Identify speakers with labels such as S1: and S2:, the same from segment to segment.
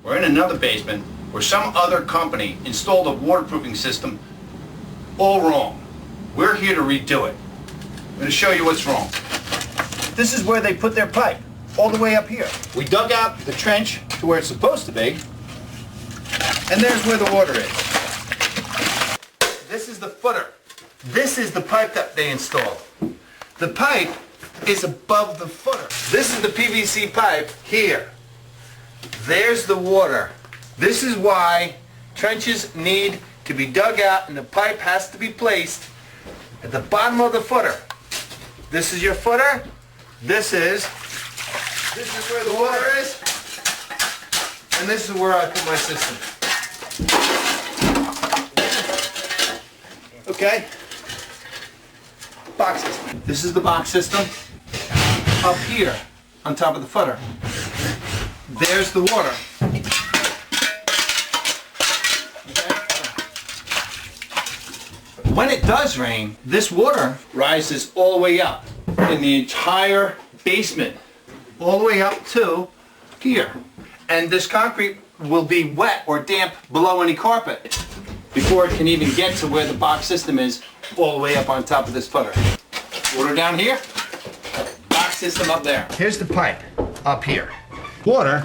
S1: We're in another basement where some other company installed a waterproofing system all wrong. We're here to redo it. I'm going to show you what's wrong. This is where they put their pipe, all the way up here. We dug out the trench to where it's supposed to be, and there's where the water is. This is the footer. This is the pipe that they installed. The pipe is above the footer. This is the PVC pipe here. There's the water. This is why trenches need to be dug out and the pipe has to be placed at the bottom of the footer. This is your footer. This is where the water is. And this is where I put my system. Okay? Box system. This is the box system. Up here, on top of the footer. There's the water. When it does rain, this water rises all the way up in the entire basement, all the way up to here. And this concrete will be wet or damp below any carpet before it can even get to where the box system is, all the way up on top of this footer. Water down here, box system up there. Here's the pipe up here. Water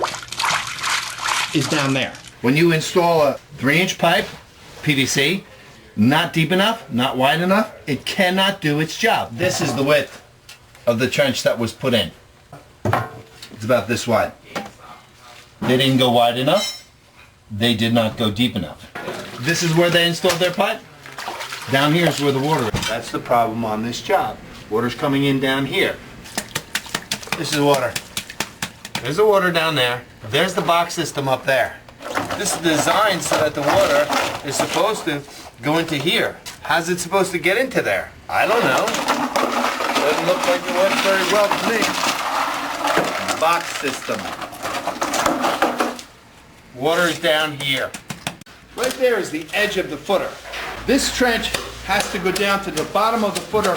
S1: is down there. When you install a 3-inch pipe, PVC, not deep enough, not wide enough, it cannot do its job. This is the width of the trench that was put in. It's about this wide. They didn't go wide enough. They did not go deep enough. This is where they installed their pipe. Down here is where the water is. That's the problem on this job. Water's coming in down here. This is water. There's the water down there. There's the box system up there. This is designed so that the water is supposed to go into here. How's it supposed to get into there? I don't know. Doesn't look like it works very well to me. Box system. Water's down here. Right there is the edge of the footer. This trench has to go down to the bottom of the footer,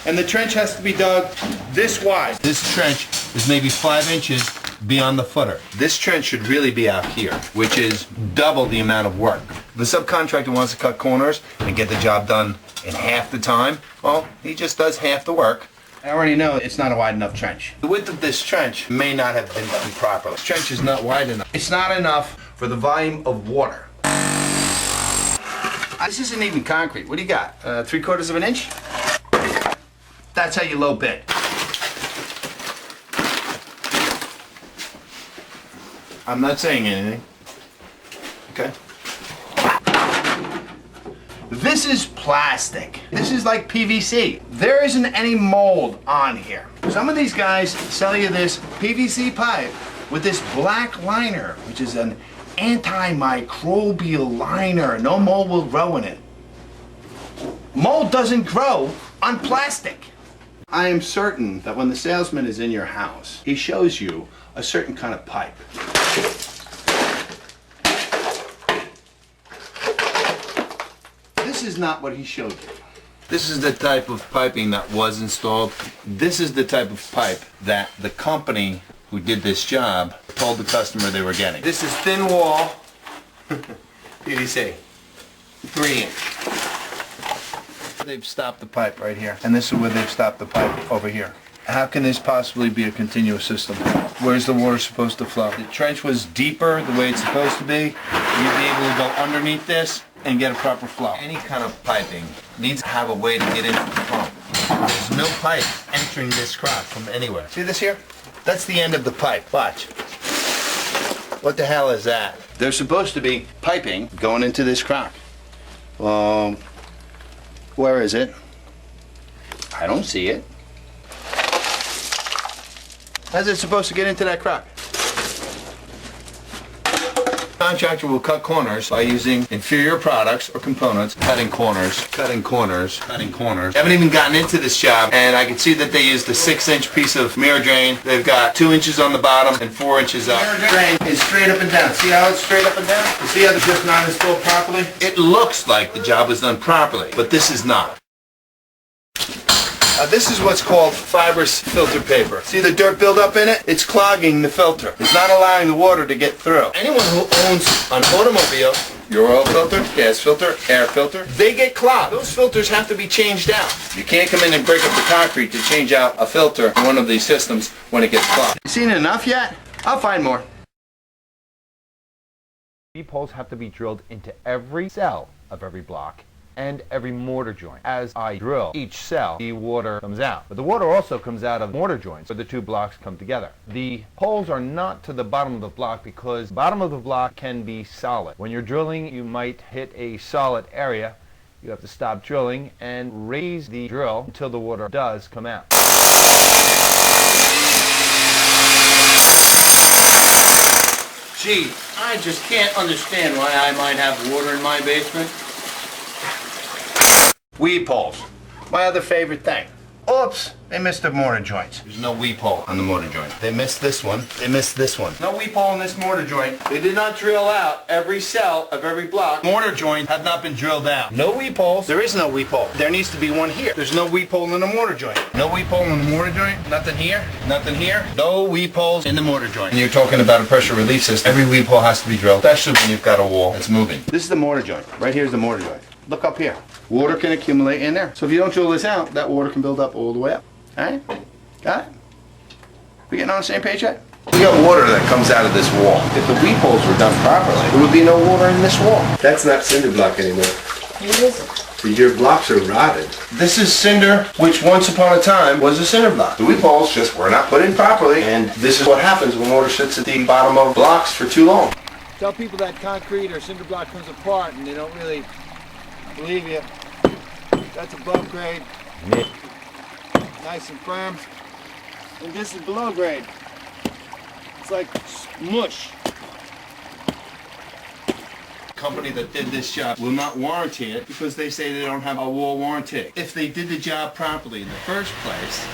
S1: and the trench has to be dug this wide. This trench is maybe 5 inches beyond the footer. This trench should really be out here, which is double the amount of work. If the subcontractor wants to cut corners and get the job done in half the time, well, he just does half the work. I already know it's not a wide enough trench. The width of this trench may not have been done properly. This trench is not wide enough. It's not enough for the volume of water. This isn't even concrete. What do you got? 3/4 of an inch? That's how you low bid. I'm not saying anything. Okay? This is plastic. This is like PVC. There isn't any mold on here. Some of these guys sell you this PVC pipe with this black liner, which is an antimicrobial liner. No mold will grow in it. Mold doesn't grow on plastic. I am certain that when the salesman is in your house, he shows you a certain kind of pipe. This is not what he showed you. This is the type of piping that was installed. This is the type of pipe that the company who did this job told the customer they were getting. This is thin wall PVC, 3-inch. They've stopped the pipe right here, and this is where they've stopped the pipe over here. How can this possibly be a continuous system? Where's the water supposed to flow? The trench was deeper the way it's supposed to be. You'd be able to go underneath this and get a proper flow. Any kind of piping needs to have a way to get into the pump. There's no pipe entering this crock from anywhere. See this here? That's the end of the pipe. Watch. What the hell is that? There's supposed to be piping going into this crock. Where is it? I don't see it. How's it supposed to get into that crock? Contractor will cut corners by using inferior products or components, cutting corners, cutting corners, cutting corners. I haven't even gotten into this job, and I can see that they used a 6-inch piece of mirror drain. They've got 2 inches on the bottom and 4 inches up. Mirror drain is straight up and down. See how it's straight up and down? You see how it's just not installed properly? It looks like the job was done properly, but this is not. This is what's called fibrous filter paper. See the dirt buildup in it? It's clogging the filter. It's not allowing the water to get through. Anyone who owns an automobile, your oil filter, gas filter, air filter, they get clogged. Those filters have to be changed out. You can't come in and break up the concrete to change out a filter in one of these systems when it gets clogged. You seen enough yet? I'll find more.
S2: V-poles have to be drilled into every cell of every block and every mortar joint. As I drill each cell, the water comes out. But the water also comes out of mortar joints where the two blocks come together. The poles are not to the bottom of the block because the bottom of the block can be solid. When you're drilling, you might hit a solid area. You have to stop drilling and raise the drill until the water does come out.
S1: Gee, I just can't understand why I might have water in my basement. Weed poles. My other favorite thing. Oops, they missed the mortar joints. There's no weed pole on the mortar joint. They missed this one. They missed this one. No weed pole in this mortar joint. They did not drill out every cell of every block. Mortar joint have not been drilled out. No weed poles. There is no weed pole. There needs to be one here. There's no weed pole in the mortar joint. No weed pole in the mortar joint. Nothing here. Nothing here. No weed poles in the mortar joint. And you're talking about a pressure relief system. Every weed pole has to be drilled, especially when you've got a wall that's moving. This is the mortar joint. Right here is the mortar joint. Look up here. Water can accumulate in there. So if you don't drill this out, that water can build up all the way up. Alright? Got it? We getting on the same page yet? We got water that comes out of this wall. If the weed poles were done properly, there would be no water in this wall.
S3: That's not cinder block anymore.
S4: What is it?
S3: Your blocks are rotted.
S1: This is cinder, which once upon a time was a cinder block. The weed poles just were not put in properly, and this is what happens when water sits at the bottom of blocks for too long.
S5: Tell people that concrete or cinder block comes apart and they don't really believe you. That's above grade. Nice and firm. And this is below grade. It's like mush.
S1: The company that did this job will not warranty it because they say they don't have a wall warranty. If they did the job properly in the first place,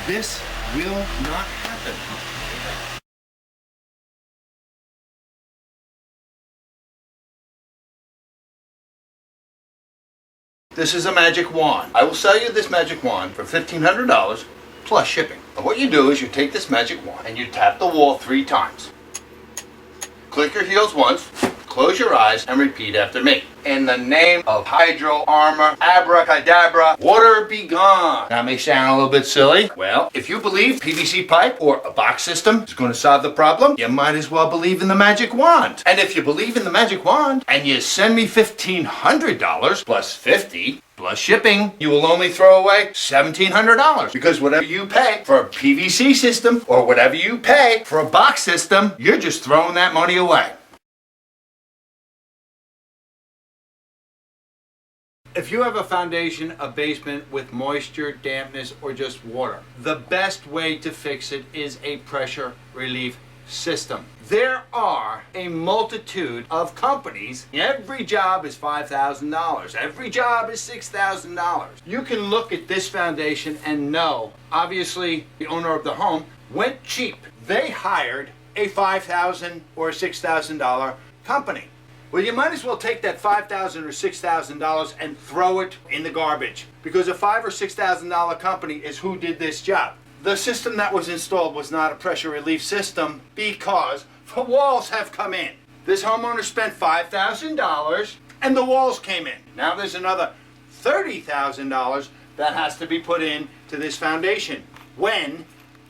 S1: this will not happen. This is a magic wand. I will sell you this magic wand for $1,500 plus shipping. And what you do is you take this magic wand and you tap the wall 3 times. Click your heels once, close your eyes, and repeat after me. In the name of Hydro Armor, Abracadabra, water be gone. That may sound a little bit silly. Well, if you believe PVC pipe or a box system is going to solve the problem, you might as well believe in the magic wand. And if you believe in the magic wand and you send me $1,500 plus 50 plus shipping, you will only throw away $1,700 because whatever you pay for a PVC system or whatever you pay for a box system, you're just throwing that money away. If you have a foundation, a basement with moisture, dampness, or just water, the best way to fix it is a pressure relief system. There are a multitude of companies. Every job is $5,000. Every job is $6,000. You can look at this foundation and know, obviously, the owner of the home went cheap. They hired a $5,000 or $6,000 company. Well, you might as well take that $5,000 or $6,000 and throw it in the garbage because a $5,000 or $6,000 company is who did this job. The system that was installed was not a pressure relief system because the walls have come in. This homeowner spent $5,000 and the walls came in. Now there's another $30,000 that has to be put in to this foundation. When,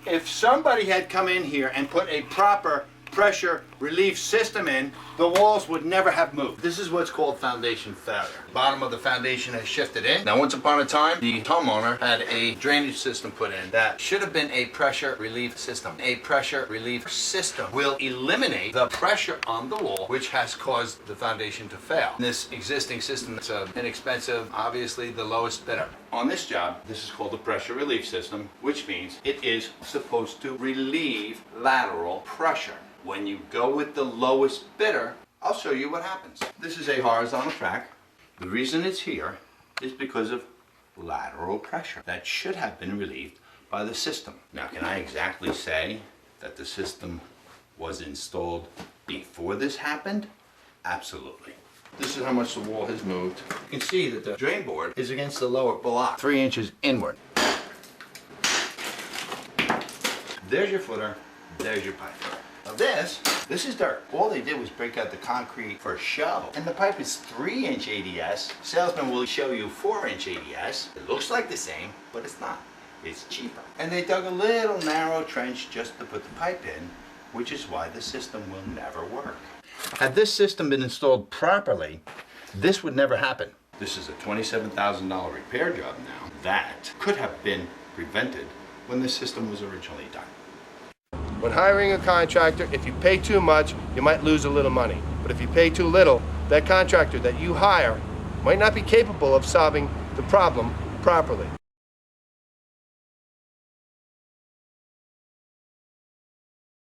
S1: if somebody had come in here and put a proper pressure relief system in, the walls would never have moved. This is what's called foundation failure. The bottom of the foundation has shifted in. Now once upon a time, the homeowner had a drainage system put in that should have been a pressure relief system. A pressure relief system will eliminate the pressure on the wall, which has caused the foundation to fail. This existing system is inexpensive, obviously the lowest bidder. On this job, this is called a pressure relief system, which means it is supposed to relieve lateral pressure. When you go with the lowest bidder, I'll show you what happens. This is a horizontal track. The reason it's here is because of lateral pressure that should have been relieved by the system. Now, can I exactly say that the system was installed before this happened? Absolutely. This is how much the wall has moved. You can see that the drain board is against the lower block, 3 inches inward. There's your footer, there's your pipe. Now this is dirt. All they did was break out the concrete for show. And the pipe is 3-inch ADS. Salesman will show you 4-inch ADS. It looks like the same, but it's not. It's cheaper. And they dug a little narrow trench just to put the pipe in, which is why the system will never work. Had this system been installed properly, this would never happen. This is a $27,000 repair job now. That could have been prevented when the system was originally done.
S6: When hiring a contractor, if you pay too much, you might lose a little money. But if you pay too little, that contractor that you hire might not be capable of solving the problem properly.